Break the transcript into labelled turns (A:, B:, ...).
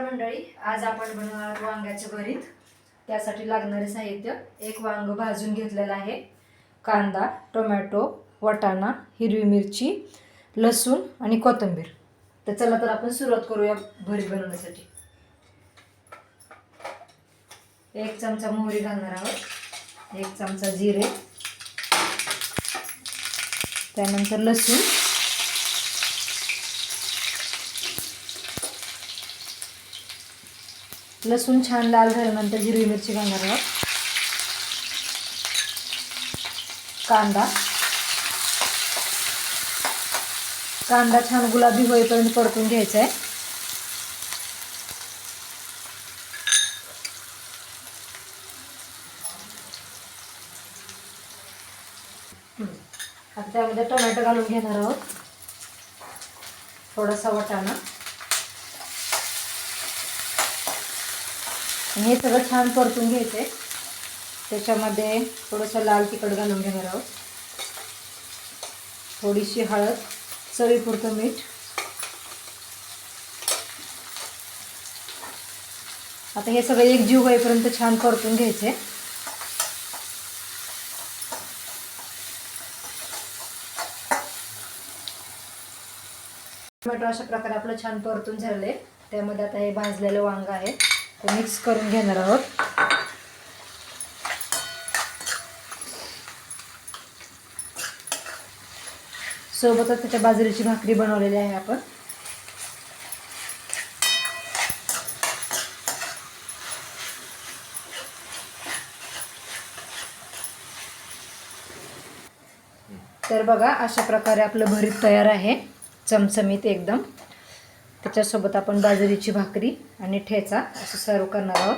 A: नमस्कार मंडळी, आज आपण बनवणार आहोत वांग्याचे भरीत। त्यासाठी लागणारे साहित्य: एक वांग भाजून घेतलेला आहे, कांदा, टोमॅटो, वाटाणा, हिरवी मिरची, लसूण आणि कोथिंबीर। तर चला तर आपण सुरुवात करूया भरीत बनवण्यासाठी। 1 चमचा मोहरी घालणार आहोत, 1 चमचा जिरे, त्यानंतर लसूण, लसूण छान लाल झाल्यानंतर हिरवी मिरची घालणार आहोत, कांदा छान गुलाबी होईपर्यंत परतून घ्यायचा आहे। आता त्यामध्ये टोमॅटो घालून घेणार आहोत, थोडासा वाटाणा, हे सगळं छान परतून घ्यायचे। त्याच्यामध्ये थोडंसं लाल तिखट घालून घेणार आहोत, थोडीशी हळद, चवीपुरतं मीठ। आता हे सगळं एकजीव होईपर्यंत छान परतून घ्यायचे। टोमॅटो अशा प्रकारे आपलं छान परतून झाले। त्यामध्ये आता हे भाजलेलं वांग आहे ते मिक्स करून घेणार आहोत। सोबतच त्याच्या बाजरीची भाकरी बनवलेली आहे आपण। तर बघा, अशा प्रकारे आपलं भरीत तयार आहे, चमचमीत एकदम। त्याच्यासोबत आपण बाजरीची भाकरी आणि ठेचा असं सर्व करणार आहोत।